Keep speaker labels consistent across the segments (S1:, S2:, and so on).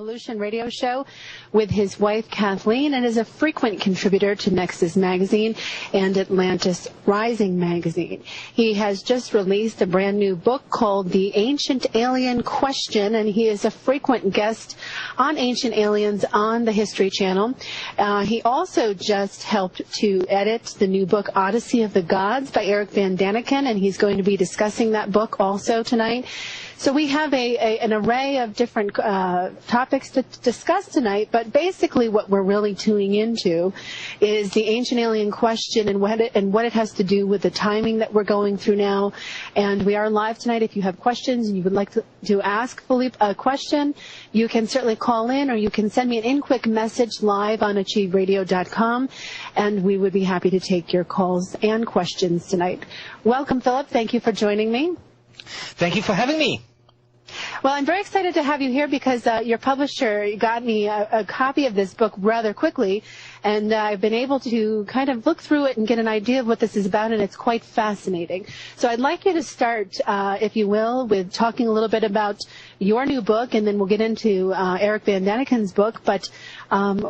S1: Evolution radio show with his wife Kathleen, and is a frequent contributor to Nexus magazine and Atlantis Rising magazine. He has just released a brand new book called The Ancient Alien Question, and he is a frequent guest on Ancient Aliens on the History Channel. He also just helped to edit the new book Odyssey of the Gods by Eric Van Daniken, and he's going to be discussing that book also tonight. So we have an array of different topics to discuss tonight, but basically what we're really tuning into is the ancient alien question and what it has to do with the timing that we're going through now. And we are live tonight. If you have questions and you would like to ask Philippe a question, you can certainly call in, or you can send me an in-quick message live on achieveradio.com, and we would be happy to take your calls and questions tonight. Welcome, Philip. Thank you for joining me.
S2: Thank you for having me.
S1: Well, I'm very excited to have you here because your publisher got me a copy of this book rather quickly, and I've been able to kind of look through it and get an idea of what this is about, and it's quite fascinating. So I'd like you to start, if you will, with talking a little bit about your new book, and then we'll get into Eric Van Daniken's book. But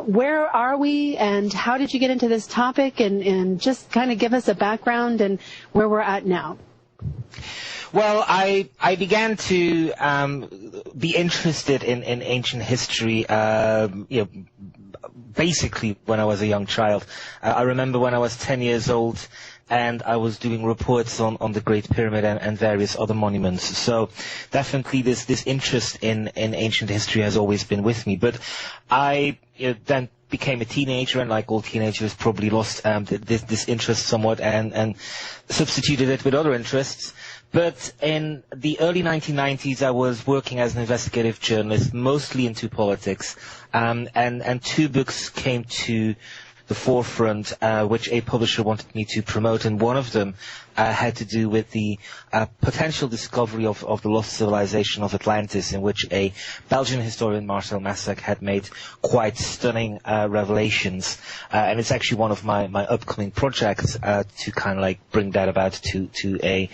S1: where are we, and how did you get into this topic, and just kind of give us a background and where we're at now.
S2: Well, I began to be interested in ancient history, basically when I was a young child. I remember when I was 10 years old, and I was doing reports on the Great Pyramid and various other monuments. So definitely this interest in ancient history has always been with me. But I then became a teenager, and like all teenagers probably lost this interest somewhat and substituted it with other interests. But in the early 1990s, I was working as an investigative journalist, mostly into politics, and two books came to the forefront, which a publisher wanted me to promote, and one of them had to do with the potential discovery of the lost civilization of Atlantis, in which a Belgian historian, Marcel Massac, had made quite stunning revelations. And it's actually one of my upcoming projects to kind of like bring that about to a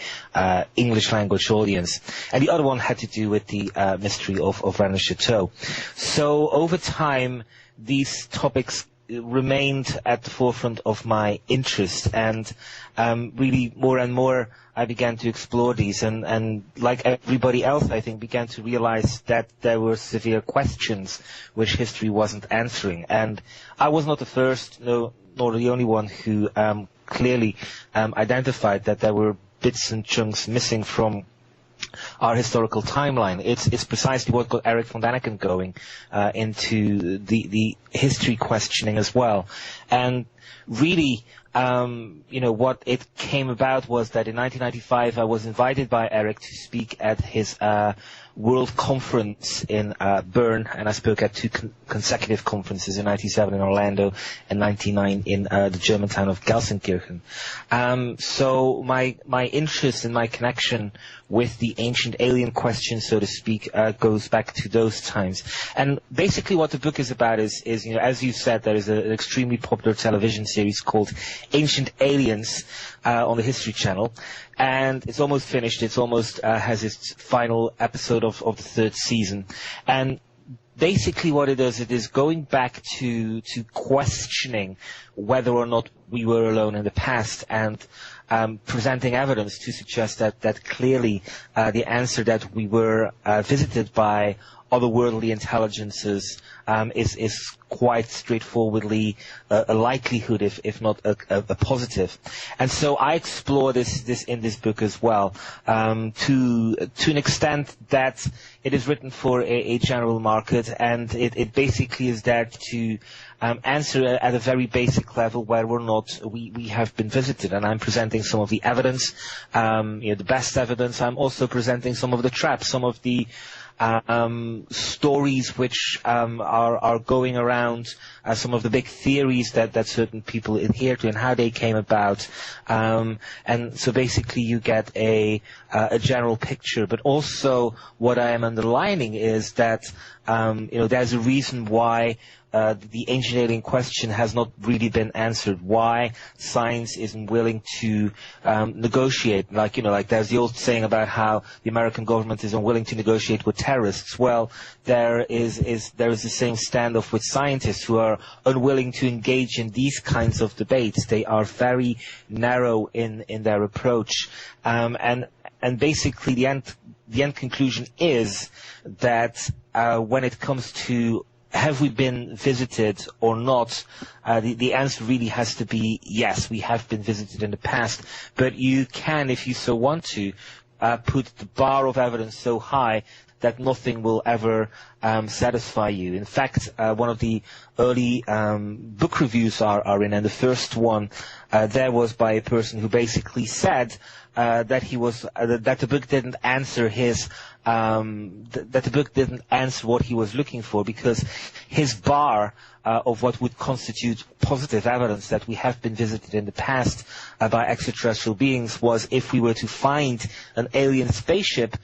S2: English language audience. And the other one had to do with the mystery of Rennes Chateau. So over time, these topics remained at the forefront of my interest, and really more and more I began to explore these, and like everybody else, I think, began to realize that there were severe questions which history wasn't answering. And I was not the first, nor the only one who clearly identified that there were bits and chunks missing from our historical timeline. It's precisely what got Eric Van Daniken going into the history questioning as well. And really, what it came about was that in 1995 I was invited by Eric to speak at his World Conference in Bern, and I spoke at two consecutive conferences in 1997 in Orlando and 1999 in the German town of Gelsenkirchen. So my interest and my connection with the ancient alien question, so to speak, goes back to those times. And basically what the book is about is as you said, there is an extremely popular television series called Ancient Aliens on the History Channel, and it's almost finished. It's almost has its final episode of the third season. And basically what it is going back to questioning whether or not we were alone in the past, and presenting evidence to suggest that clearly the answer that we were visited by otherworldly intelligences is quite straightforwardly a likelihood, if not a positive. And so I explore this in this book as well, to an extent that it is written for a general market, and it basically is there to answer at a very basic level whether or not we have been visited. And I'm presenting some of the evidence, the best evidence. I'm also presenting some of the traps, some of the stories which are going around, some of the big theories that certain people adhere to and how they came about. And so basically you get a general picture, but also what I am underlining is that there's a reason why the ancient alien question has not really been answered. Why science isn't willing to negotiate? Like there's the old saying about how the American government is unwilling to negotiate with terrorists. Well, there is the same standoff with scientists who are unwilling to engage in these kinds of debates. They are very narrow in their approach, and basically the end conclusion is that when it comes to have we been visited or not, the answer really has to be yes, we have been visited in the past. But you can, if you so want to, put the bar of evidence so high that nothing will ever satisfy you. In fact, one of the early book reviews are in, and the first one there was by a person who basically said that that the book didn't answer that the book didn't answer what he was looking for, because his bar of what would constitute positive evidence that we have been visited in the past by extraterrestrial beings was if we were to find an alien spaceship,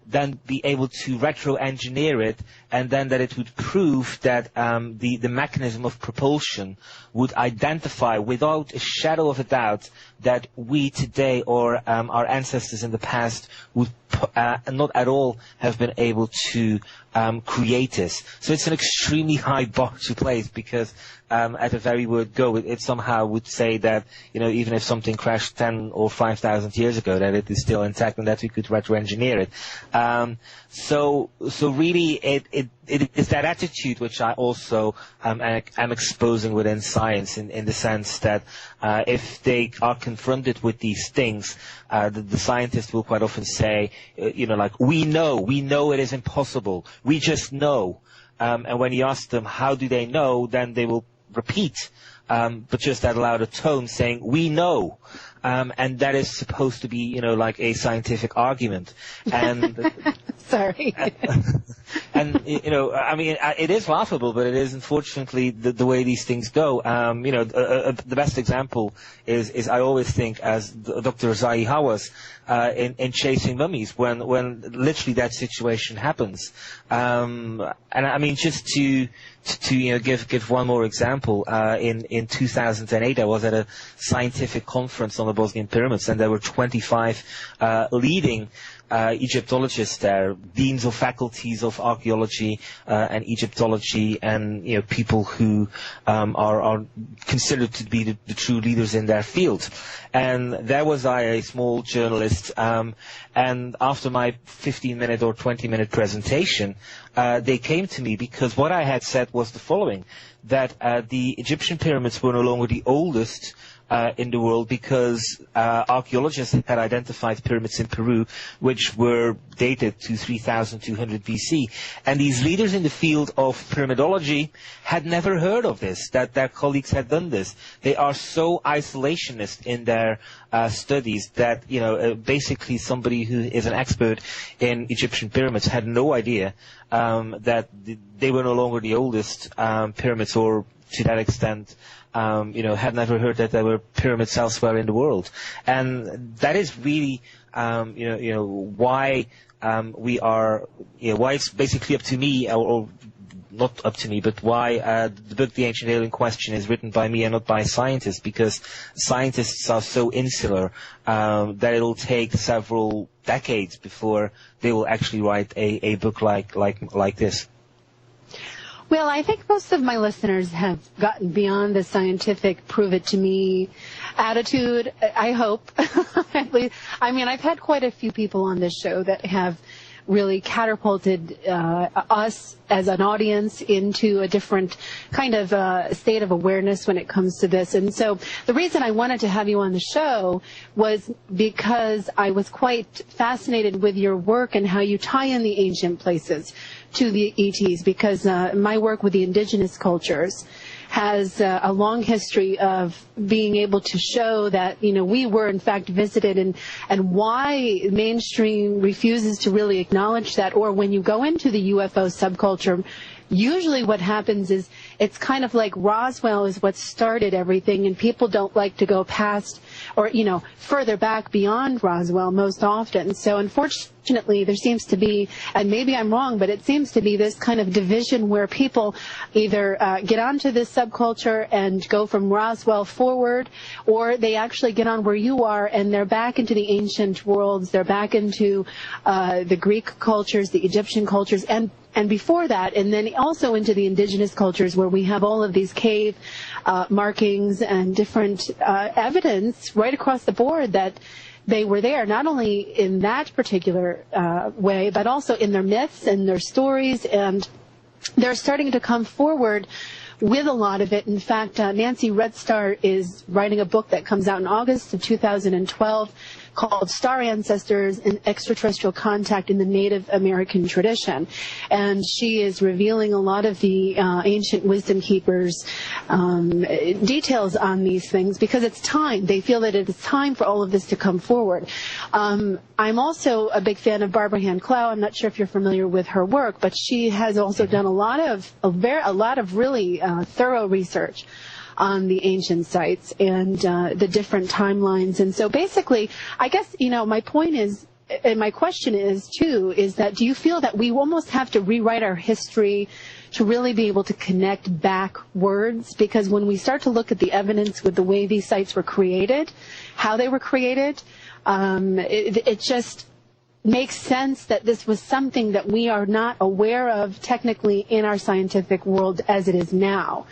S2: then be able to retro-engineer it, and then that it would prove that the mechanism of propulsion would identify without a shadow of a doubt that we today or our ancestors in the past would not at all have been able to create this. So it's an extremely high bar to place, because at the very word go, it somehow would say that, even if something crashed 10 or 5,000 years ago, that it is still intact and that we could retro-engineer it. So really, it is that attitude which I also am exposing within science, in the sense that if they are confronted with these things, the scientists will quite often say, we know it is impossible, we just know. And when you ask them how do they know, then they will repeat, but just at a louder tone, saying, we know. And that is supposed to be, like a scientific argument. And
S1: sorry.
S2: And it is laughable, but it is unfortunately the way these things go. The best example is I always think as Dr. Zahi Hawass in Chasing Mummies, when literally that situation happens. And I mean, just to give one more example, in 2008 I was at a scientific conference on the Bosnian pyramids, and there were 25 leading Egyptologists there, deans of faculties of archaeology and Egyptology, and people who are considered to be the true leaders in their field. And there was I, a small journalist, and after my 15-minute or 20-minute presentation, they came to me because what I had said was the following, that the Egyptian pyramids were no longer the oldest in the world, because archaeologists had identified pyramids in Peru which were dated to 3200 BC, and these leaders in the field of pyramidology had never heard of this, that their colleagues had done this. They are so isolationist in their studies that basically somebody who is an expert in Egyptian pyramids had no idea that they were no longer the oldest pyramids, or to that extent had never heard that there were pyramids elsewhere in the world. And that is really, why we are, why it's basically up to me, or not up to me, but why the book The Ancient Alien Question is written by me and not by scientists, because scientists are so insular that it'll take several decades before they will actually write a book like this.
S1: Well, I think most of my listeners have gotten beyond the scientific prove-it-to-me attitude, I hope. At least, I mean, I've had quite a few people on this show that have really catapulted us as an audience into a different kind of state of awareness when it comes to this. And so the reason I wanted to have you on the show was because I was quite fascinated with your work and how you tie in the ancient places to the ETs, because my work with the indigenous cultures has a long history of being able to show that, we were in fact visited, and why mainstream refuses to really acknowledge that. Or when you go into the UFO subculture, usually what happens is it's kind of like Roswell is what started everything, and people don't like to go past or, further back beyond Roswell most often. So unfortunately, there seems to be, and maybe I'm wrong, but it seems to be this kind of division where people either get onto this subculture and go from Roswell forward, or they actually get on where you are and they're back into the ancient worlds, they're back into the Greek cultures, the Egyptian cultures, and before that, and then also into the indigenous cultures where we have all of these cave markings and different evidence right across the board that they were there, not only in that particular way, but also in their myths and their stories, and they're starting to come forward with a lot of it. In fact, Nancy Red Star is writing a book that comes out in August of 2012 called Star Ancestors and Extraterrestrial Contact in the Native American Tradition. And she is revealing a lot of the ancient wisdom keepers' details on these things because it's time. They feel that it is time for all of this to come forward. I'm also a big fan of Barbara Hand Clow. I'm not sure if you're familiar with her work, but she has also done a lot of really thorough research on the ancient sites and the different timelines. And so basically, I guess, my point is, and my question is, too, is that do you feel that we almost have to rewrite our history to really be able to connect backwards? Because when we start to look at the evidence with the way these sites were created, how they were created, it just makes sense that this was something that we are not aware of technically in our scientific world as it is now.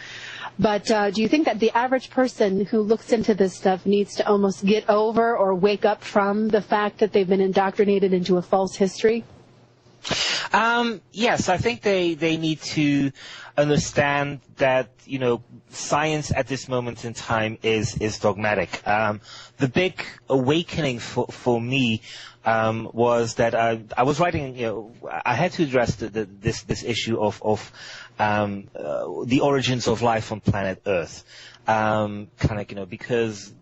S1: But do you think that the average person who looks into this stuff needs to almost get over or wake up from the fact that they've been indoctrinated into a false history?
S2: Yes, I think they need to understand that, science at this moment in time is dogmatic. The big awakening for me was that I was writing, I had to address this issue of the origins of life on planet Earth, because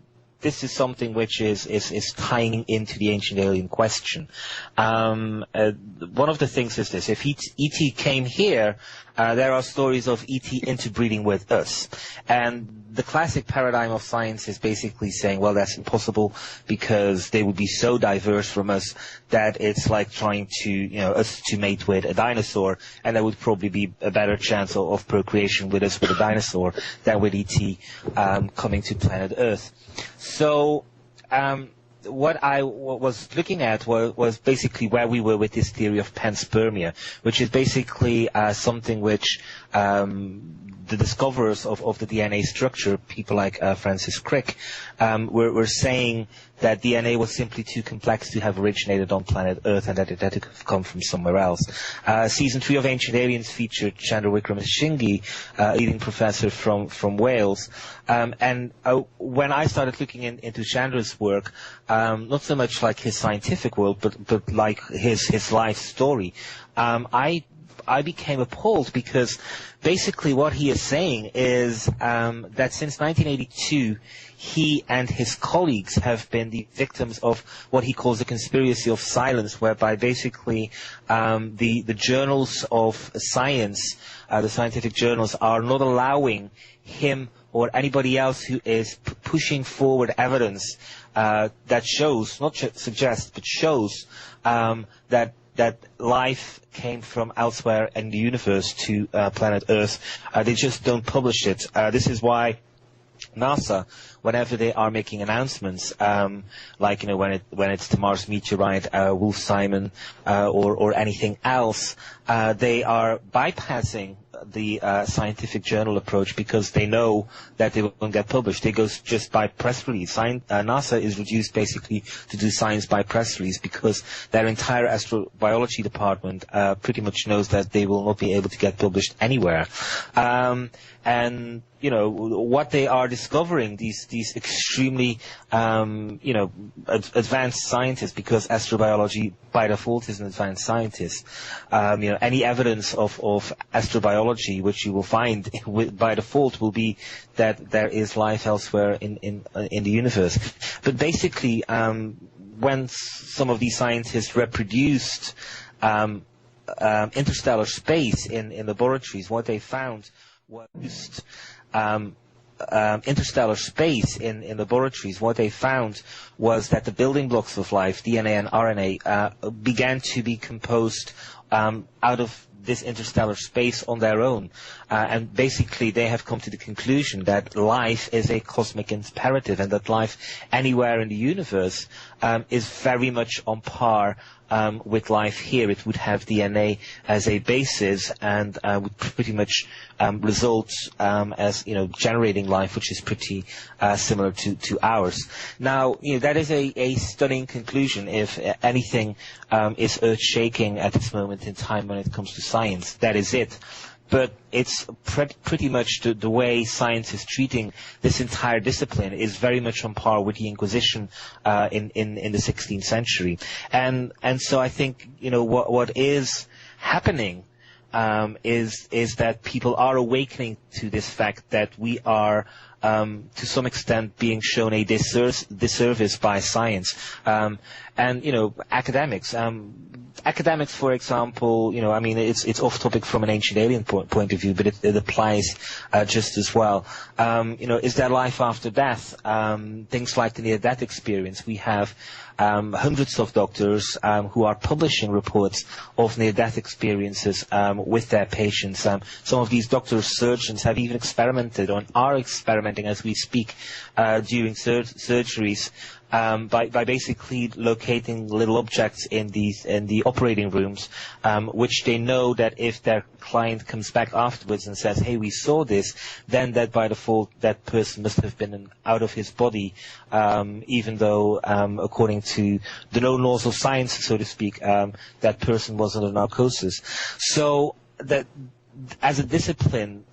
S2: this is something which is tying into the ancient alien question. One of the things is this: if E.T. came here, there are stories of E.T. interbreeding with us, and the classic paradigm of science is basically saying, well, that's impossible because they would be so diverse from us that it's like trying to, us to mate with a dinosaur, and there would probably be a better chance of procreation with us with a dinosaur than with E.T. Coming to planet Earth. So what I was looking at was basically where we were with this theory of panspermia, which is basically something which the discoverers of the DNA structure, people like Francis Crick, were saying that DNA was simply too complex to have originated on planet Earth and that it had to have come from somewhere else. Season 3 of Ancient Aliens featured Chandra Wickramasinghe, a leading professor from Wales. And when I started looking into Chandra's work, not so much like his scientific world, but like his life story, I became appalled because basically what he is saying is that since 1982, he and his colleagues have been the victims of what he calls the conspiracy of silence, whereby basically the journals of science, the scientific journals, are not allowing him or anybody else who is pushing forward evidence that shows, not suggests, but shows that life came from elsewhere in the universe to planet Earth. They just don't publish it. This is why NASA, whenever they are making announcements, like when it's the Mars meteorite, Wolf Simon, or anything else, they are bypassing the scientific journal approach because they know that they won't get published. They go just by press release. NASA is reduced basically to do science by press release because their entire astrobiology department pretty much knows that they will not be able to get published anywhere. And what they are discovering, these extremely advanced scientists, because astrobiology by default is an advanced scientist. Any evidence of astrobiology which you will find by default will be that there is life elsewhere in the universe. But basically, when some of these scientists reproduced interstellar space in laboratories, what they found was interstellar space in laboratories, what they found was that the building blocks of life, DNA and RNA, began to be composed out of this interstellar space on their own. And basically they have come to the conclusion that life is a cosmic imperative, and that life anywhere in the universe is very much on par with life here. It would have DNA as a basis and would pretty much result as, generating life, which is pretty similar to ours. Now, that is a stunning conclusion. If anything is earth-shaking at this moment in time when it comes to science, that is it. But it's pretty much the way science is treating this entire discipline is very much on par with the Inquisition in the 16th century. And so I think, what is happening is that people are awakening to this fact that we are to some extent being shown a disservice by science. And academics, for example, it's off topic from an ancient alien point of view, but it applies just as well. Is there life after death? Things like the near-death experience. We have hundreds of doctors who are publishing reports of near-death experiences with their patients. Some of these doctors, surgeons, have even experimented or are experimenting as we speak during surgeries by basically locating little objects in the operating rooms, which they know that if their client comes back afterwards and says, "Hey, we saw this," then that by default that person must have been out of his body, even though according to the known laws of science, so to speak, that person was under narcosis. So that as a discipline,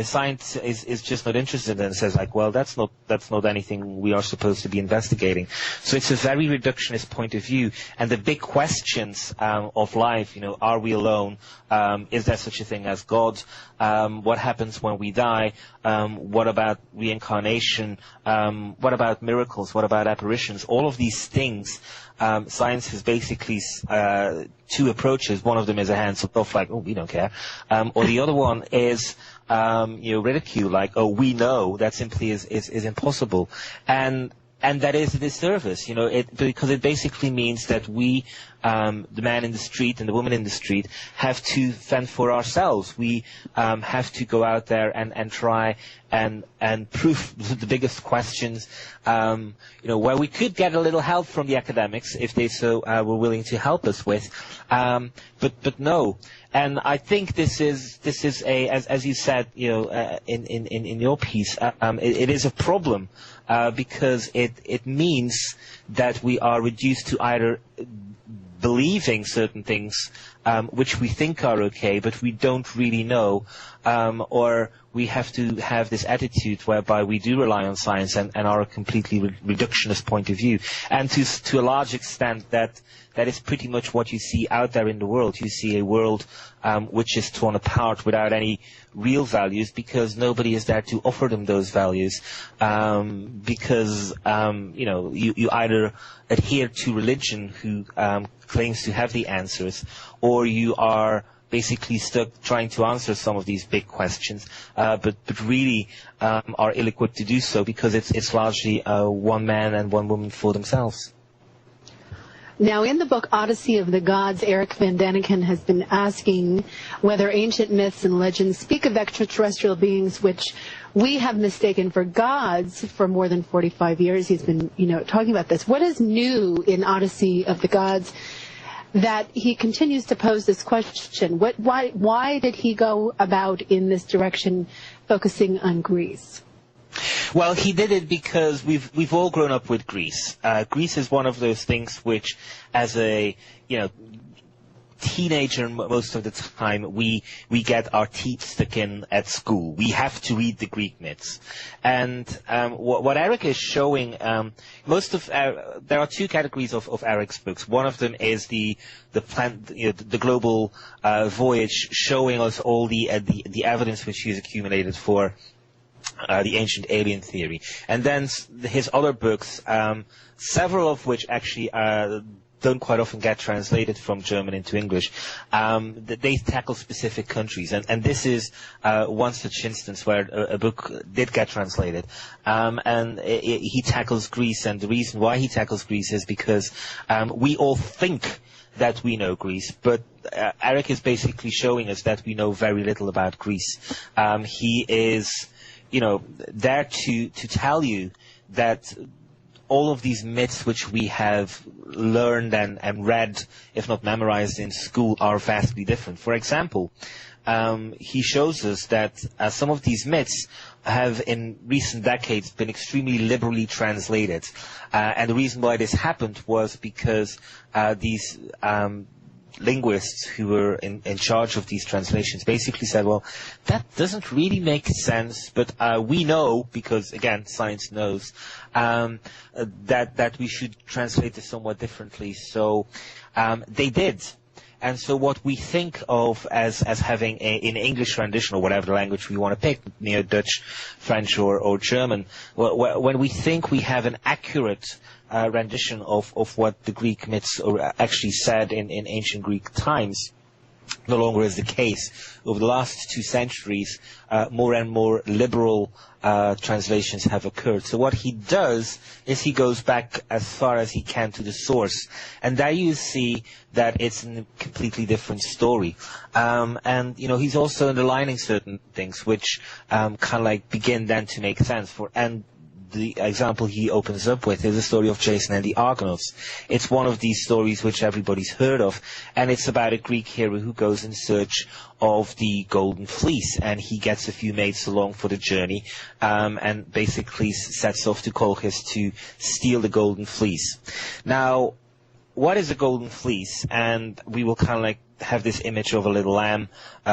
S2: science is just not interested and says well, that's not anything we are supposed to be investigating. So it's a very reductionist point of view. And the big questions of life, are we alone? Is there such a thing as God? What happens when we die? What about reincarnation? What about miracles? What about apparitions? All of these things. Science has basically two approaches. One of them is a hands-off, like, oh, we don't care. Or the other one is, ridicule, like, oh, we know. That simply is impossible. And that is a disservice, because it basically means that we, the man in the street and the woman in the street, have to fend for ourselves. We have to go out there and try and prove the biggest questions, where we could get a little help from the academics if they so were willing to help us with, but no. And I think this is as you said, in your piece, it is a problem because it means that we are reduced to either believing certain things which we think are okay, but we don't really know, or we have to have this attitude whereby we do rely on science and are a completely reductionist point of view. And to a large extent, that is pretty much what you see out there in the world. You see a world which is torn apart without any real values, because nobody is there to offer them those values, because you either adhere to religion who claims to have the answers, or you are basically stuck trying to answer some of these big questions, but really are ill-equipped to do so, because it's largely one man and one woman for themselves.
S1: Now, in the book Odyssey of the Gods, Eric Van Daniken has been asking whether ancient myths and legends speak of extraterrestrial beings which we have mistaken for gods for more than 45 years. He's been, talking about this. What is new in Odyssey of the Gods that he continues to pose this question? Why did he go about in this direction, focusing on Greece?
S2: Well, he did it because we've all grown up with Greece. Greece is one of those things which, as a teenager, most of the time we get our teeth stuck in at school. We have to read the Greek myths, and what Eric is showing, there are two categories of Eric's books. One of them is the global voyage, showing us all the evidence which he's accumulated for the ancient alien theory. And then his other books, several of which actually don't quite often get translated from German into English. They tackle specific countries, and this is one such instance where a book did get translated. And he tackles Greece, and the reason why he tackles Greece is because we all think that we know Greece, but Eric is basically showing us that we know very little about Greece. He is, there to tell you that all of these myths which we have learned and read, if not memorized in school, are vastly different. For example, he shows us that some of these myths have in recent decades been extremely liberally translated. And the reason why this happened was because these linguists who were in charge of these translations basically said, well, that doesn't really make sense, but we know, because again, science knows, that we should translate this somewhat differently. So they did. And so what we think of as having an English rendition, or whatever the language we want to pick, Dutch, French, or German, when we think we have an accurate rendition of what the Greek myths actually said in ancient Greek times, no longer is the case. Over the last 2 centuries, more and more liberal translations have occurred. So what he does is he goes back as far as he can to the source. And there you see that it's a completely different story. And he's also underlining certain things which kind of like begin then to make sense. And the example he opens up with is the story of Jason and the Argonauts. It's one of these stories which everybody's heard of, and it's about a Greek hero who goes in search of the Golden Fleece, and he gets a few mates along for the journey, and basically sets off to Colchis to steal the Golden Fleece. Now, what is a Golden Fleece? And we will kind of like have this image of a little lamb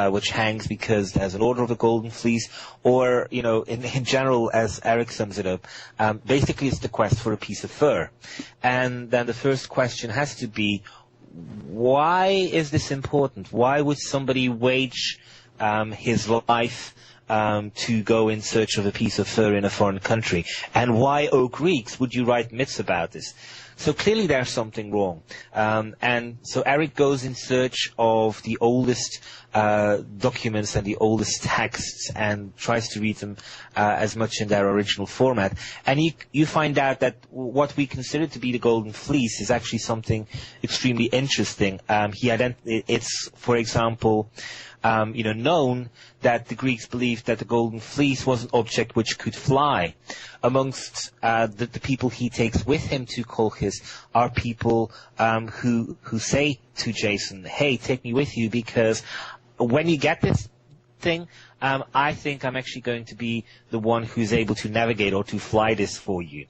S2: which hangs because there's an order of the Golden Fleece, or in general, as Eric sums it up, basically it's the quest for a piece of fur. And then the first question has to be, why is this important? Why would somebody wage his life to go in search of a piece of fur in a foreign country? And why, Greeks, would you write myths about this? So clearly there's something wrong. And so Eric goes in search of the oldest documents and the oldest texts and tries to read them as much in their original format. And you find out that what we consider to be the Golden Fleece is actually something extremely interesting. It's, for example, known that the Greeks believed that the Golden Fleece was an object which could fly. Amongst the people he takes with him to Colchis are people who say to Jason, hey, take me with you, because when you get this thing, I think I'm actually going to be the one who's able to navigate or to fly this for you.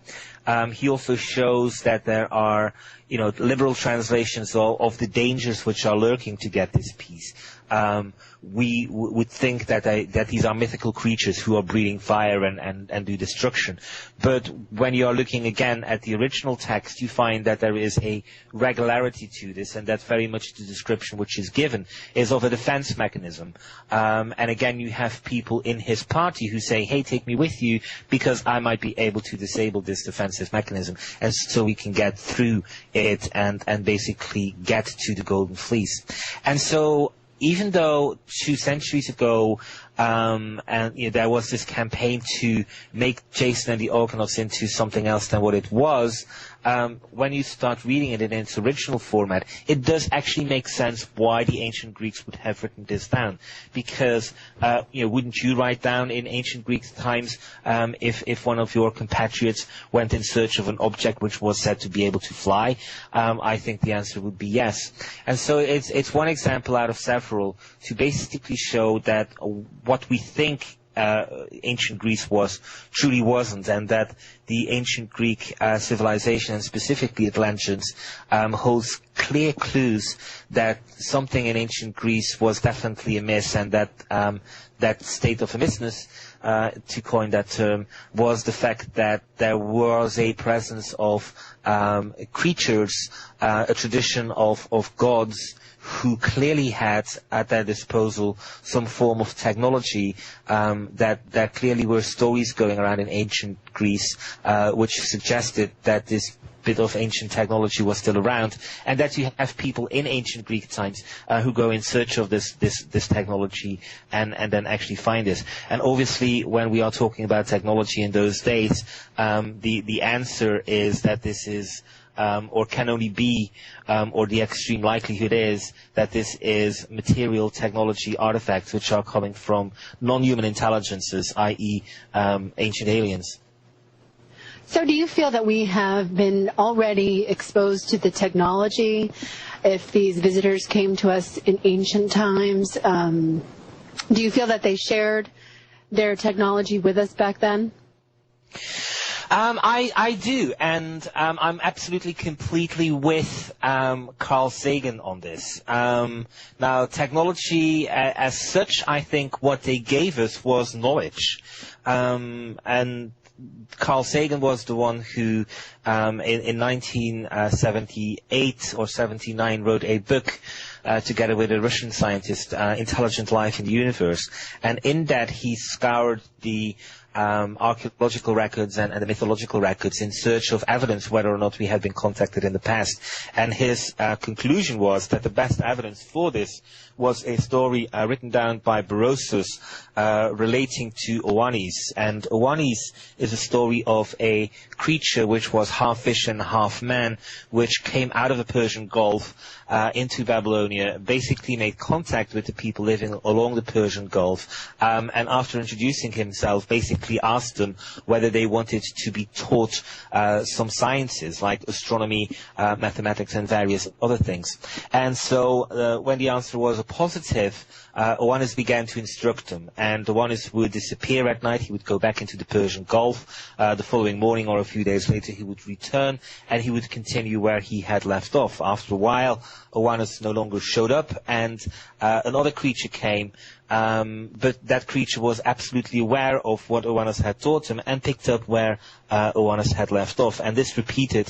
S2: He also shows that there are, liberal translations of the dangers which are lurking to get this piece. We would think that these are mythical creatures who are breathing fire and do destruction. But when you are looking again at the original text, you find that there is a regularity to this, and that very much the description which is given is of a defense mechanism. And again, you have people in his party who say, hey, take me with you, because I might be able to disable this defensive mechanism, and so we can get through it and basically get to the Golden Fleece. And so, even though 2 centuries ago, there was this campaign to make Jason and the Argonauts into something else than what it was, when you start reading it in its original format, it does actually make sense why the ancient Greeks would have written this down. Because, wouldn't you write down in ancient Greek times, if one of your compatriots went in search of an object which was said to be able to fly? I think the answer would be yes. And so it's one example out of several to basically show that what we think ancient Greece truly wasn't, and that the ancient Greek civilization, and specifically Atlanteans, holds clear clues that something in ancient Greece was definitely amiss, and that state of amissness, to coin that term, was the fact that there was a presence of creatures, a tradition of gods who clearly had at their disposal some form of technology, that clearly were stories going around in ancient Greece, which suggested that this bit of ancient technology was still around, and that you have people in ancient Greek times who go in search of this technology and then actually find it. And obviously, when we are talking about technology in those days, the answer is that this is or can only be, or the extreme likelihood is that this is material technology artifacts which are coming from non-human intelligences, i.e. Ancient aliens.
S1: So do you feel that we have been already exposed to the technology if these visitors came to us in ancient times? Do you feel that they shared their technology with us back then?
S2: I do, and I'm absolutely completely with Carl Sagan on this. Now, technology as such, I think what they gave us was knowledge. And Carl Sagan was the one who, in 1978 or 79, wrote a book together with a Russian scientist, Intelligent Life in the Universe. And in that, he scoured the archaeological records and the mythological records in search of evidence whether or not we had been contacted in the past. And his conclusion was that the best evidence for this was a story written down by Berosus relating to Oannes. And Oannes is a story of a creature which was half fish and half man, which came out of the Persian Gulf into Babylonia, basically made contact with the people living along the Persian Gulf, and after introducing himself, basically asked them whether they wanted to be taught some sciences like astronomy, mathematics, and various other things. And so when the answer was a positive, Oannes began to instruct them, and Oannes would disappear at night. He would go back into the Persian Gulf. The following morning or a few days later, he would return, and he would continue where he had left off. After a while, Oannes no longer showed up, and another creature came, but that creature was absolutely aware of what Oannes had taught him and picked up where Oannes had left off. And this repeated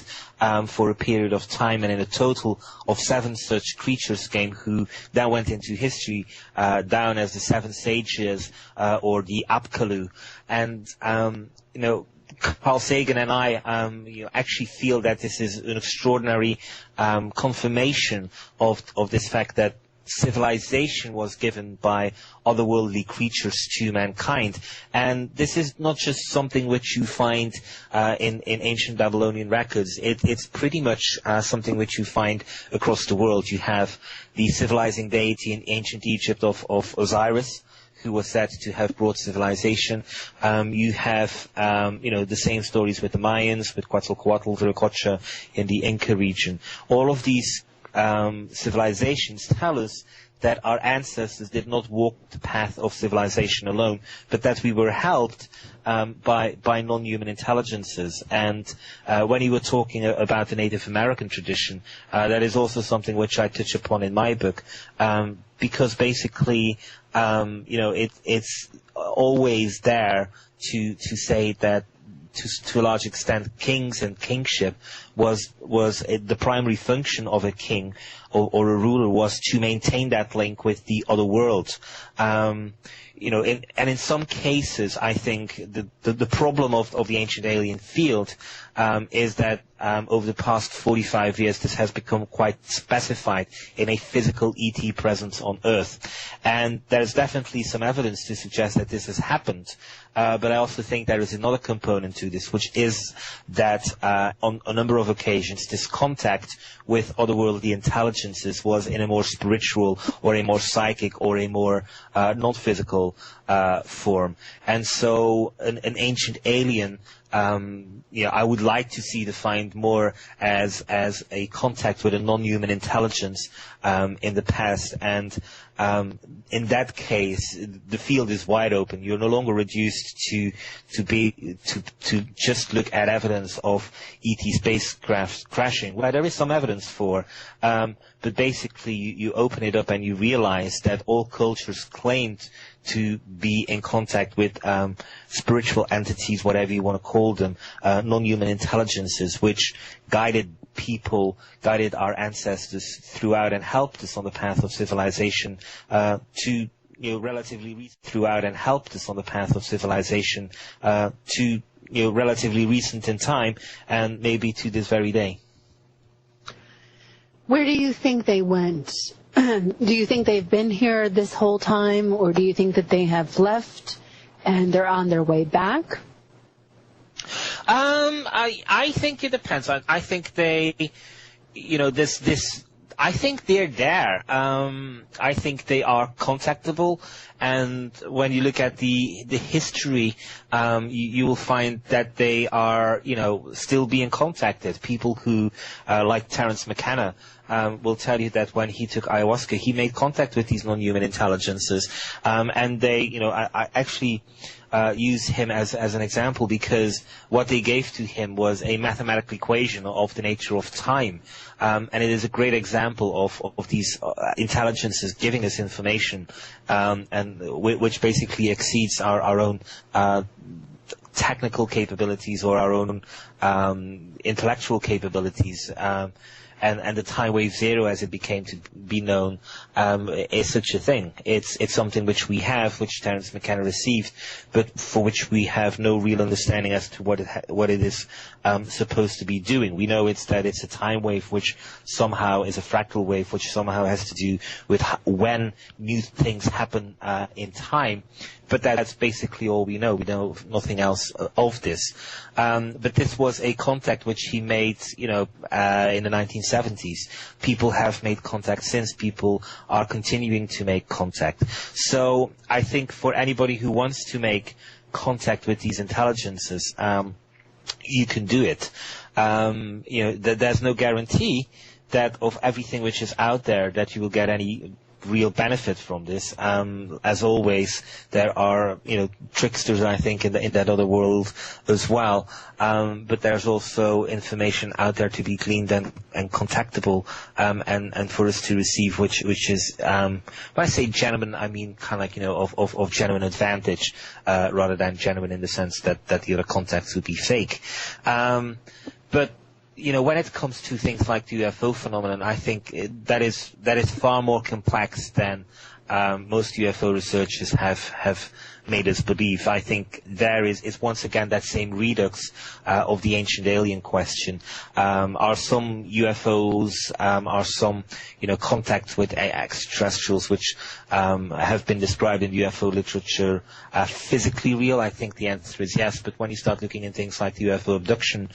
S2: for a period of time, and in a total of 7 such creatures came, who then went into history down as the 7 sages or the Apkallu. And Carl Sagan and I actually feel that this is an extraordinary confirmation of this fact that civilization was given by otherworldly creatures to mankind. And this is not just something which you find in ancient Babylonian records. It's pretty much something which you find across the world. You have the civilizing deity in ancient Egypt of Osiris, who was said to have brought civilization. You have, the same stories with the Mayans, with Quetzalcoatl, Viracocha in the Inca region. All of these civilizations tell us that our ancestors did not walk the path of civilization alone, but that we were helped by non-human intelligences. And when you were talking about the Native American tradition, that is also something which I touch upon in my book, because basically, it's always there to say that to a large extent, kings and kingship was the primary function of a king or a ruler, was to maintain that link with the other world. And in some cases, I think the problem of the ancient alien field is that over the past 45 years, this has become quite specified in a physical ET presence on Earth. And there's definitely some evidence to suggest that this has happened. But I also think there is another component to this, which is that on a number of occasions, this contact with otherworldly intelligences was in a more spiritual or a more psychic or a more non-physical form. And so an ancient alien, I would like to see defined more as a contact with a non-human intelligence in the past. And in that case, the field is wide open. You're no longer reduced to just look at evidence of ET spacecraft crashing, where there is some evidence for. But basically, you open it up and you realize that all cultures claimed to be in contact with spiritual entities, whatever you want to call them, non-human intelligences, which guided people, guided our ancestors throughout and helped us on the path of civilization throughout and helped us on the path of civilization to relatively recent in time, and maybe to this very day.
S1: Where do you think they went? Do you think they've been here this whole time, or do you think that they have left and they're on their way back?
S2: I think it depends. I think they, I think they're there. I think they are contactable, and when you look at the history, you will find that they are, still being contacted. People who, like Terence McKenna, will tell you that when he took ayahuasca, he made contact with these non-human intelligences, and they, I actually use him as an example because what they gave to him was a mathematical equation of the nature of time, and it is a great example of these intelligences giving us information, and which basically exceeds our own technical capabilities or our own intellectual capabilities. And the time wave zero, as it became to be known, is such a thing. It's something which we have, which Terence McKenna received, but for which we have no real understanding as to what it is supposed to be doing. We know it's a time wave which somehow is a fractal wave, which somehow has to do with when new things happen in time. But that's basically all we know. We know nothing else of this. But this was a contact which he made, in the 1970s. People have made contact since. People are continuing to make contact. So I think for anybody who wants to make contact with these intelligences, you can do it. There's no guarantee that of everything which is out there that you will get any real benefit from this. As always, there are tricksters, I think, in that other world as well. But there's also information out there to be gleaned and contactable, and for us to receive, which is when I say genuine, I mean kind of like of genuine advantage, rather than genuine in the sense that the other contacts would be fake. But when it comes to things like the UFO phenomenon, I think that is far more complex than most UFO researchers have made us believe. I think there is once again that same redux of the ancient alien question. Are some UFOs, are some contacts with extraterrestrials which have been described in UFO literature physically real? I think the answer is yes. But when you start looking at things like the UFO abduction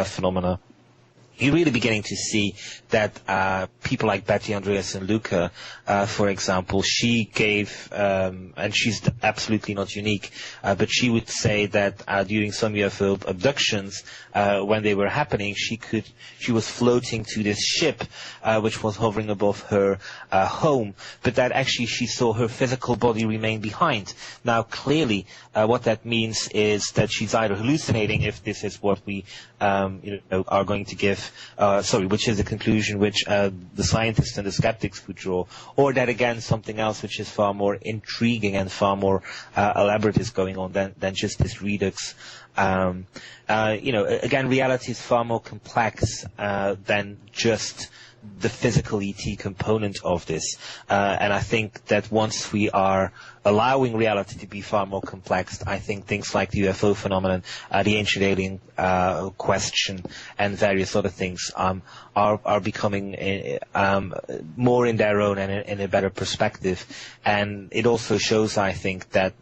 S2: phenomena, you're really beginning to see that people like Betty Andreas and Luca, for example, she gave, and she's absolutely not unique, but she would say that during some UFO abductions, when they were happening, she was floating to this ship, which was hovering above her home, but that actually she saw her physical body remain behind. Now, clearly, what that means is that she's either hallucinating, if this is what we are going to give, which is a conclusion which the scientists and the skeptics would draw, or that again something else which is far more intriguing and far more elaborate is going on than just this redux. Again, reality is far more complex than just the physical ET component of this, and I think that once we are allowing reality to be far more complex, I think things like the UFO phenomenon, the ancient alien question, and various other things are becoming more in their own and in a better perspective. And it also shows, I think, that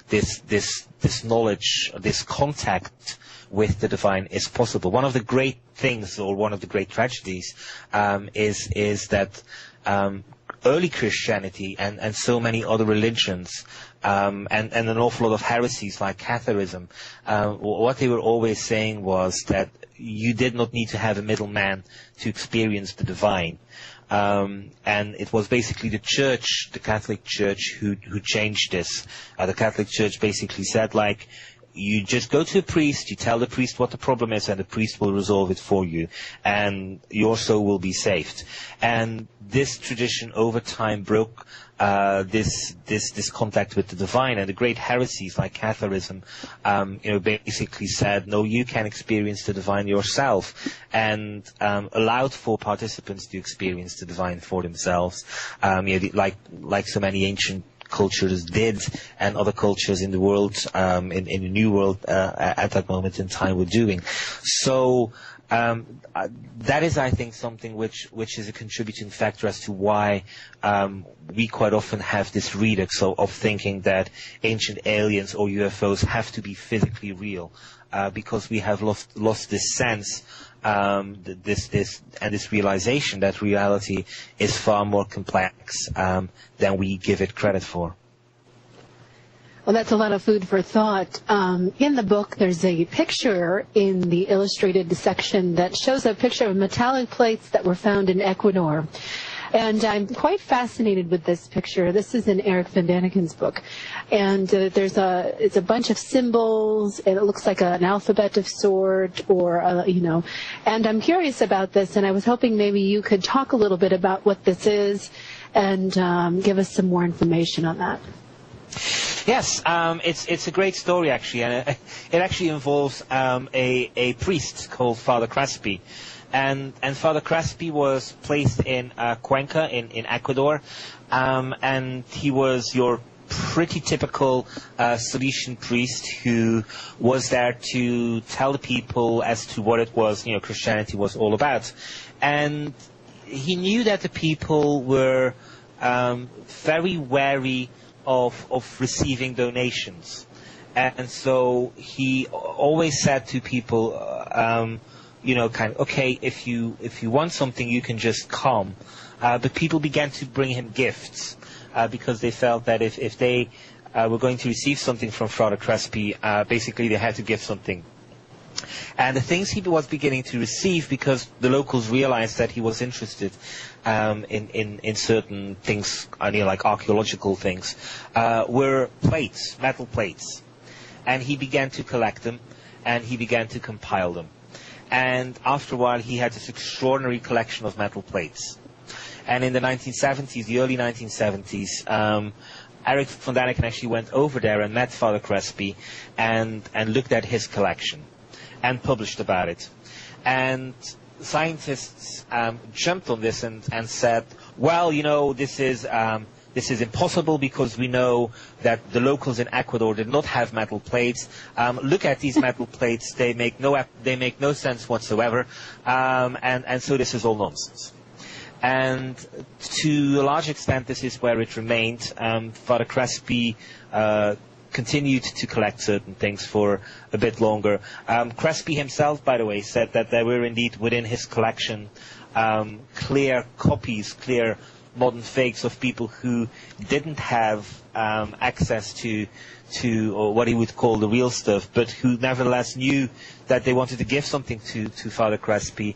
S2: this knowledge, this contact with the divine is possible. One of the great things, or one of the great tragedies, is that early Christianity and so many other religions, and an awful lot of heresies like Catharism, what they were always saying was that you did not need to have a middleman to experience the divine. And it was basically the Church, the Catholic Church, who changed this. The Catholic Church basically said, you just go to a priest, you tell the priest what the problem is, and the priest will resolve it for you, and your soul will be saved. And this tradition over time broke this contact with the divine, and the great heresies like Catharism, basically said, no, you can experience the divine yourself, and allowed for participants to experience the divine for themselves. Like so many ancient cultures did and other cultures in the world, in the New World at that moment in time were doing. So that is, I think, something which is a contributing factor as to why we quite often have this redux of thinking that ancient aliens or UFOs have to be physically real, because we have lost this sense, this realization that reality is far more complex than we give it credit for.
S1: Well, that's a lot of food for thought. In the book, there's a picture in the illustrated section that shows a picture of metallic plates that were found in Ecuador. And I'm quite fascinated with this picture. This is in Eric Van Daniken's book. And it's a bunch of symbols, and it looks like an alphabet of sort, or, and I'm curious about this, and I was hoping maybe you could talk a little bit about what this is and give us some more information on that.
S2: Yes, it's a great story, actually, and it actually involves a priest called Father Crespi. And Father Crespi was placed in Cuenca in Ecuador, and he was your pretty typical Salesian priest who was there to tell the people as to what it was, Christianity was all about. And he knew that the people were very wary of receiving donations, and so he always said to people, okay, if you want something, you can just come. But people began to bring him gifts because they felt that if they were going to receive something from Father Crespi, basically they had to give something. And the things he was beginning to receive, because the locals realized that he was interested in certain things, like archaeological things, were plates, metal plates. And he began to collect them, and he began to compile them. And after a while, he had this extraordinary collection of metal plates. And in the 1970s, the early 1970s, Eric Van Daniken actually went over there and met Father Crespi and looked at his collection and published about it. And scientists jumped on this and said, well, this is impossible because we know that the locals in Ecuador did not have metal plates. Look at these metal plates; they make no sense whatsoever, and so this is all nonsense. And to a large extent, this is where it remained. Father Crespi continued to collect certain things for a bit longer. Crespi himself, by the way, said that there were indeed within his collection clear copies, clear modern fakes of people who didn't have access to what he would call the real stuff, but who nevertheless knew that they wanted to give something to Father Crespi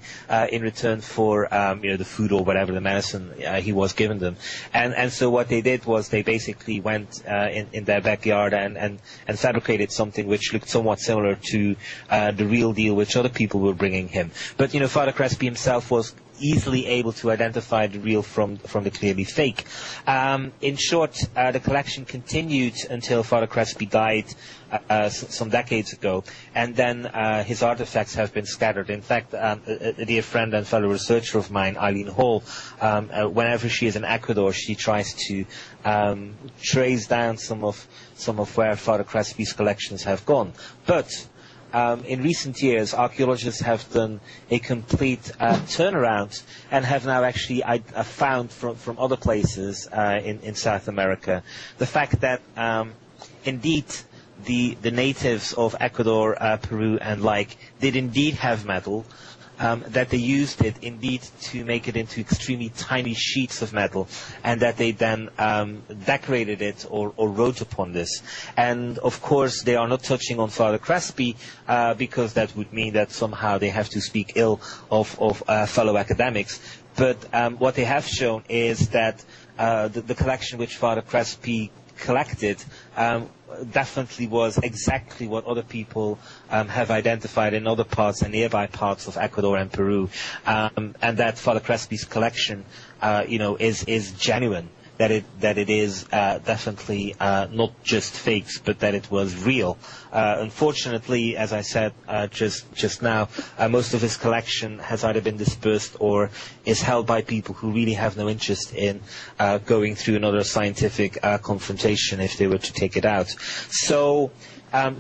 S2: in return for the food or whatever, the medicine he was giving them. And so what they did was they basically went in their backyard and fabricated something which looked somewhat similar to the real deal which other people were bringing him. But Father Crespi himself was easily able to identify the real from the clearly fake. In short, the collection continued until Father Crespi died some decades ago, and then his artifacts have been scattered. In fact, a dear friend and fellow researcher of mine, Eileen Hall, whenever she is in Ecuador, she tries to trace down some of where Father Crespi's collections have gone. But in recent years, archaeologists have done a complete turnaround and have now actually found from other places in South America the fact that indeed the natives of Ecuador, Peru and did indeed have metal, that they used it indeed to make it into extremely tiny sheets of metal, and that they then decorated it or wrote upon this. And of course they are not touching on Father Crespi because that would mean that somehow they have to speak ill of fellow academics. But what they have shown is that the collection which Father Crespi collected definitely was exactly what other people have identified in other parts and nearby parts of Ecuador and Peru, and that Father Crespi's collection, is genuine. that it is definitely not just fakes, but that it was real. Unfortunately, as I said just now, most of his collection has either been dispersed or is held by people who really have no interest in going through another scientific confrontation if they were to take it out. So.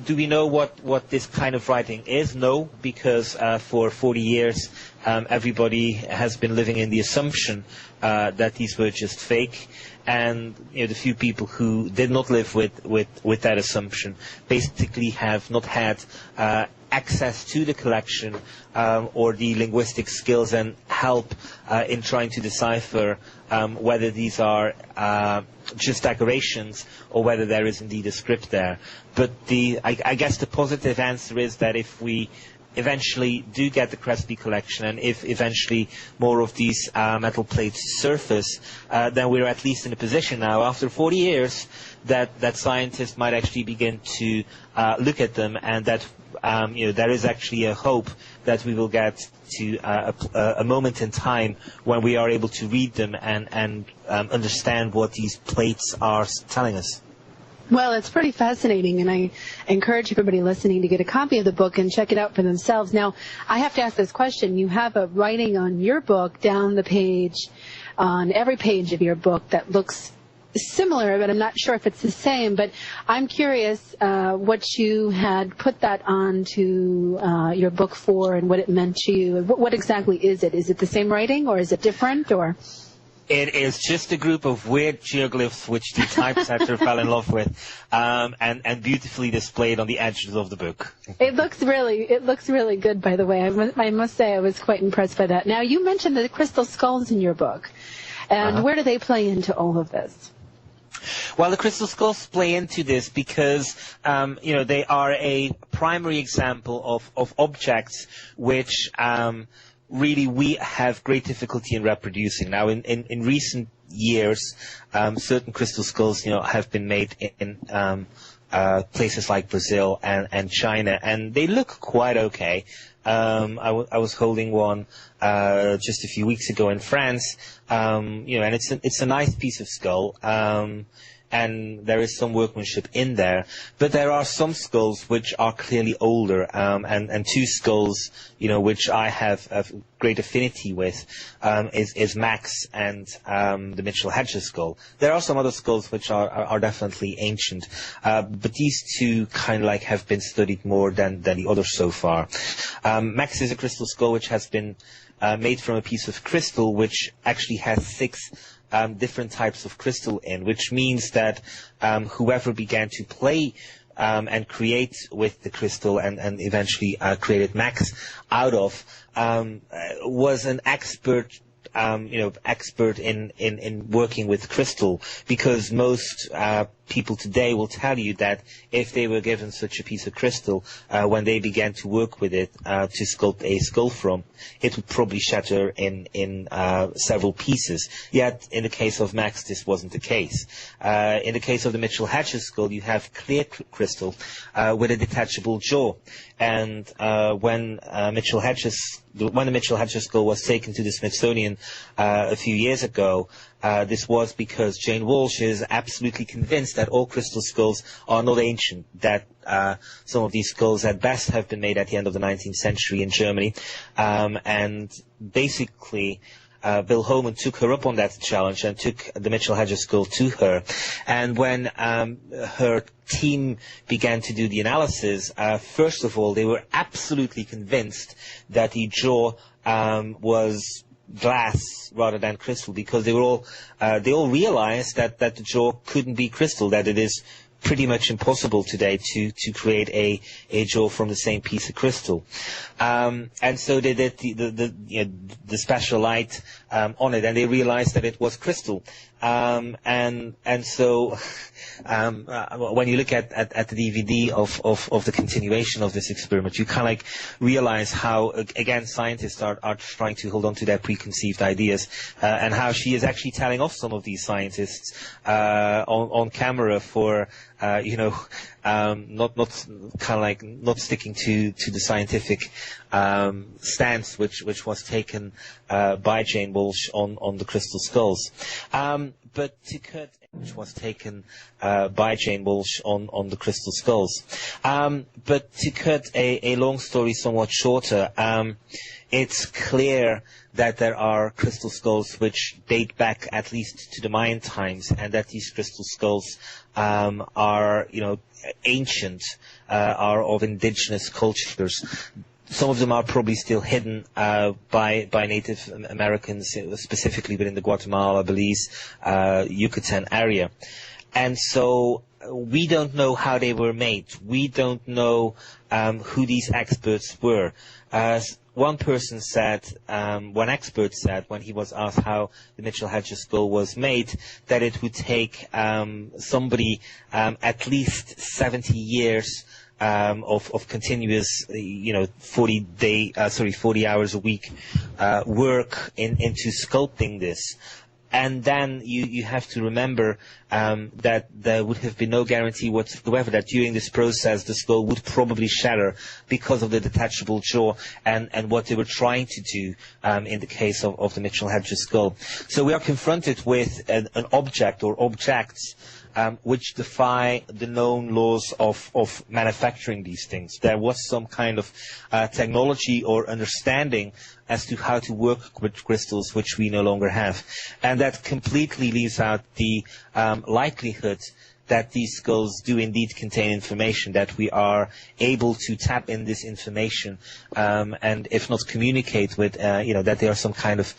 S2: Do we know what this kind of writing is? No, because for 40 years everybody has been living in the assumption that these were just fake, and the few people who did not live with that assumption basically have not had access to the collection or the linguistic skills and help in trying to decipher whether these are just decorations or whether there is indeed a script there. But I guess the positive answer is that if we eventually do get the Crespi collection, and if eventually more of these metal plates surface, then we're at least in a position now, after 40 years, that scientists might actually begin to look at them, and that there is actually a hope that we will get to a moment in time when we are able to read them and understand what these plates are telling us.
S1: Well, it's pretty fascinating, and I encourage everybody listening to get a copy of the book and check it out for themselves. Now, I have to ask this question. You have a writing on your book down the page, on every page of your book, that looks similar, but I'm not sure if it's the same. But I'm curious what you had put that onto your book for and what it meant to you. What exactly is it? Is it the same writing, or is it different, or...?
S2: It is just a group of weird geoglyphs which the typesetter fell in love with, and beautifully displayed on the edges of the book.
S1: It looks really good, by the way. I must say I was quite impressed by that. Now, you mentioned the crystal skulls in your book, and where do they play into all of this?
S2: Well, the crystal skulls play into this because, they are a primary example of objects which really we have great difficulty in reproducing. Now, in recent years, certain crystal skulls, have been made in places like Brazil and China, and they look quite okay. I was holding one just a few weeks ago in France, and it's a nice piece of skull. And there is some workmanship in there, but there are some skulls which are clearly older, and two skulls, which I have a great affinity with, is Max and the Mitchell-Hedges skull. There are some other skulls which are definitely ancient, but these two kind of have been studied more than the others so far. Max is a crystal skull which has been made from a piece of crystal which actually has 6 different types of crystal in, which means that whoever began to play and create with the crystal and eventually created Max out of was an expert in working with crystal, because most people today will tell you that if they were given such a piece of crystal, when they began to work with it to sculpt a skull from, it would probably shatter in several pieces. Yet, in the case of Max, this wasn't the case. In the case of the Mitchell-Hedges skull, you have clear crystal with a detachable jaw. And when the Mitchell-Hedges skull was taken to the Smithsonian a few years ago, this was because Jane Walsh is absolutely convinced that all crystal skulls are not ancient, that some of these skulls at best have been made at the end of the 19th century in Germany. And basically, Bill Holman took her up on that challenge and took the Mitchell-Hedges skull to her. And when her team began to do the analysis, first of all, they were absolutely convinced that the jaw was glass rather than crystal, because they all realized that the jaw couldn't be crystal, that it is pretty much impossible today to create a jaw from the same piece of crystal. And so they did the special light on it, and they realized that it was crystal. And so when you look at the DVD of the continuation of this experiment, you kind of realize how, again, scientists are trying to hold on to their preconceived ideas, and how she is actually telling off some of these scientists on camera for not sticking to the scientific stance which was taken by Jane Walsh on the crystal skulls. But to cut, which was taken by Jane Walsh on the crystal skulls. But to cut a long story somewhat shorter, it's clear that there are crystal skulls which date back at least to the Mayan times, and that these crystal skulls are, ancient, are of indigenous cultures. Some of them are probably still hidden by Native Americans, specifically within the Guatemala, Belize, Yucatan area. And so we don't know how they were made. We don't know who these experts were. One person said, one expert said, when he was asked how the Mitchell-Hedges skull was made, that it would take somebody at least 70 years of continuous, 40 hours a week work into sculpting this. And then you have to remember that there would have been no guarantee whatsoever that during this process the skull would probably shatter because of the detachable jaw and what they were trying to do in the case of the Mitchell-Hedges skull. So we are confronted with an object or objects which defy the known laws of manufacturing these things. There was some kind of technology or understanding as to how to work with crystals which we no longer have. And that completely leaves out the likelihood that these skulls do indeed contain information, that we are able to tap in this information, and if not communicate with, that they are some kind of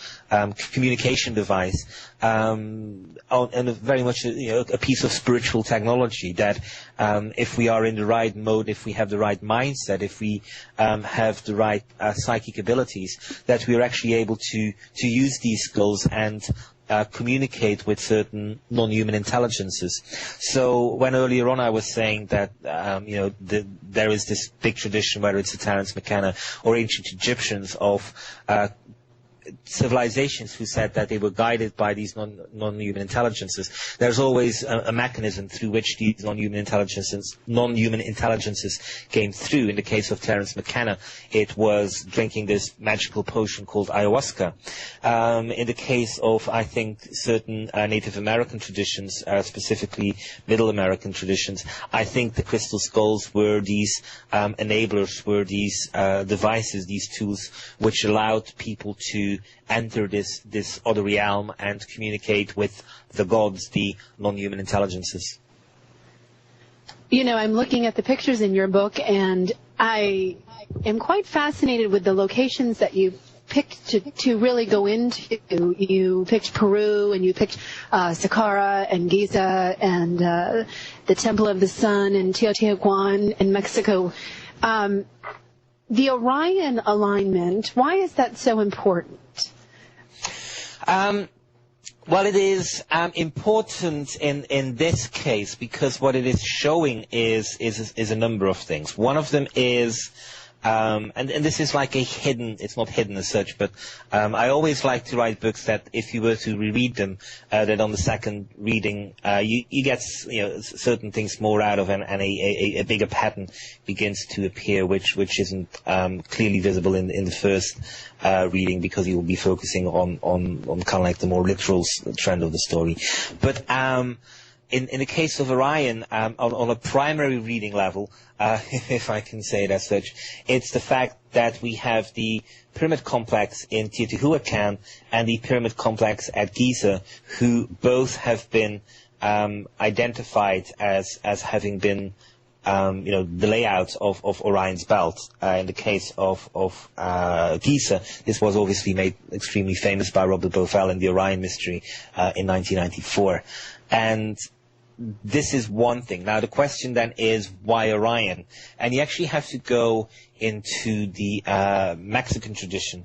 S2: communication device, and very much a piece of spiritual technology that if we are in the right mode, if we have the right mindset, if we have the right psychic abilities, that we are actually able to use these skulls and communicate with certain non-human intelligences. So when earlier on I was saying that there is this big tradition, whether it's the Terence McKenna or ancient Egyptians, of civilizations who said that they were guided by these non-human intelligences. There's always a mechanism through which these non-human intelligences came through. In the case of Terence McKenna, it was drinking this magical potion called ayahuasca. In the case of, I think, certain Native American traditions, specifically Middle American traditions, I think the crystal skulls were these enablers, were these devices, these tools, which allowed people to enter this other realm and communicate with the gods, the non-human intelligences.
S1: I'm looking at the pictures in your book, and I am quite fascinated with the locations that you picked to really go into. You picked Peru, and you picked Saqqara and Giza and the Temple of the Sun and Teotihuacan in Mexico. The Orion alignment, why is that so important?
S2: Well, it is important in this case because what it is showing is a number of things. One of them is, and this is like it's not hidden as such, but I always like to write books that if you were to reread them, that on the second reading you get certain things more out of, and a bigger pattern begins to appear, which isn't clearly visible in the first reading, because you will be focusing on kind of like the more literal trend of the story. But in the case of Orion, on a primary reading level, if I can say it as such, it's the fact that we have the pyramid complex in Teotihuacan and the pyramid complex at Giza, who both have been identified as having been the layout of Orion's belt. In the case of Giza, this was obviously made extremely famous by Robert Bovell in the Orion Mystery in 1994. And this is one thing. Now, the question then is, why Orion? And you actually have to go into the Mexican tradition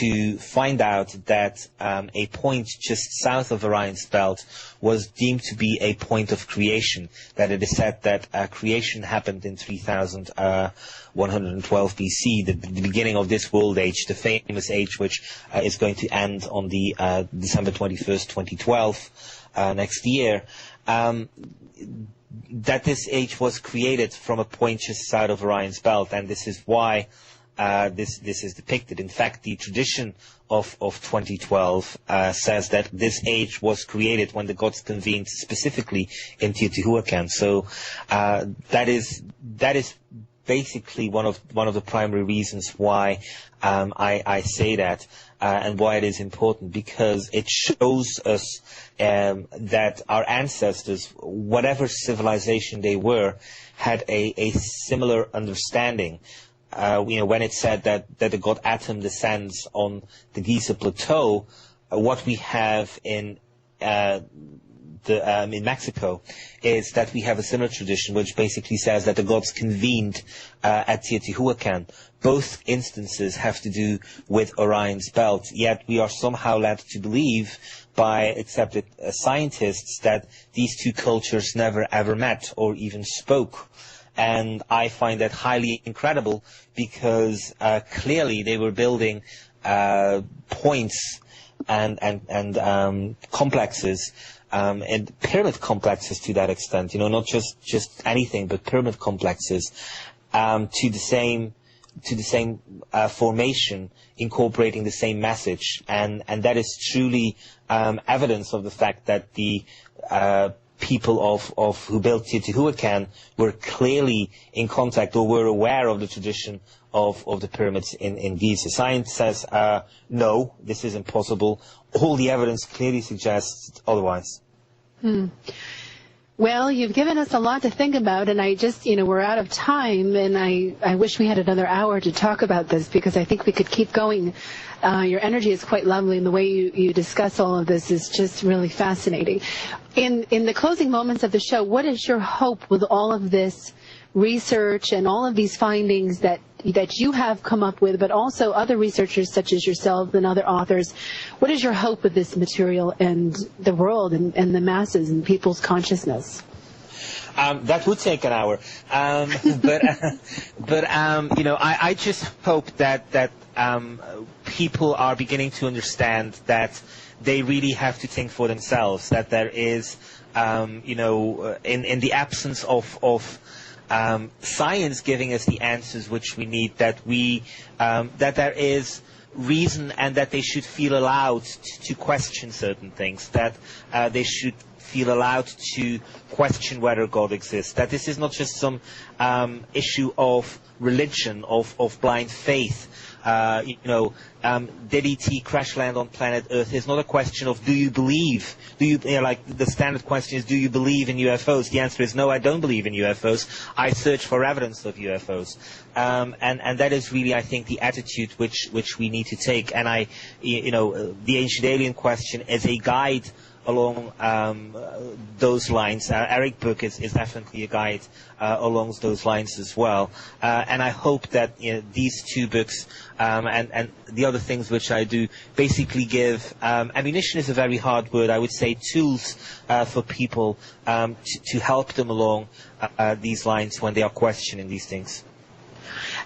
S2: to find out that a point just south of Orion's belt was deemed to be a point of creation, that it is said that creation happened in 3112 BC, the beginning of this world age, the famous age which is going to end on the December 21st, 2012, next year. That this age was created from a point just south of Orion's belt, and this is why this is depicted. In fact, the tradition of 2012 says that this age was created when the gods convened specifically in Teotihuacan. So that is basically one of the primary reasons why I say that, and why it is important, because it shows us that our ancestors, whatever civilization they were, had a similar understanding. When it said that the god Atum descends on the Giza Plateau, what we have in Mexico is that we have a similar tradition which basically says that the gods convened at Teotihuacan. Both instances have to do with Orion's belt, yet we are somehow led to believe by accepted scientists that these two cultures never ever met or even spoke. And I find that highly incredible, because clearly they were building points and complexes, and pyramid complexes to that extent, not just anything, but pyramid complexes, to the same formation, incorporating the same message, and that is truly evidence of the fact that the people of who built Teotihuacan were clearly in contact, or were aware of the tradition of the pyramids in Giza. Science says no, this is impossible. All the evidence clearly suggests otherwise.
S1: Well, you've given us a lot to think about, and I just, we're out of time, and I wish we had another hour to talk about this, because I think we could keep going. Your energy is quite lovely, and the way you discuss all of this is just really fascinating. In the closing moments of the show, what is your hope with all of this research and all of these findings that you have come up with, but also other researchers such as yourself and other authors? What is your hope with this material and the world and the masses and people's consciousness?
S2: That would take an hour, but I just hope that people are beginning to understand that they really have to think for themselves. That there is, in the absence of science giving us the answers which we need, that there is reason, and that they should feel allowed to question certain things, that they should feel allowed to question whether God exists, that this is not just some issue of religion, of blind faith. Did ET crash land on planet Earth is not a question of do you believe? Like the standard question is, do you believe in UFOs? The answer is no, I don't believe in UFOs. I search for evidence of UFOs. And that is really, I think, the attitude which we need to take. And the ancient alien question is a guide along those lines. Eric Book is definitely a guide along those lines as well. And I hope that these two books and the other things which I do basically give ammunition is a very hard word. I would say tools for people to help them along these lines when they are questioning these things.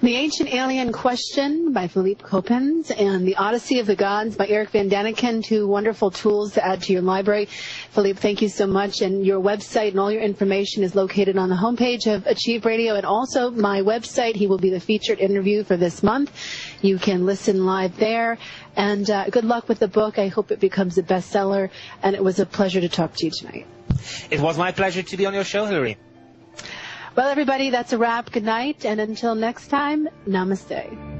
S1: The Ancient Alien Question by Philippe Coppens and The Odyssey of the Gods by Eric Van Daniken, two wonderful tools to add to your library. Philippe, thank you so much. And your website and all your information is located on the homepage of Achieve Radio, and also my website. He will be the featured interview for this month. You can listen live there. And good luck with the book. I hope it becomes a bestseller. And it was a pleasure to talk to you tonight.
S2: It was my pleasure to be on your show, Hillary.
S1: Well, everybody, that's a wrap. Good night, and until next time, namaste.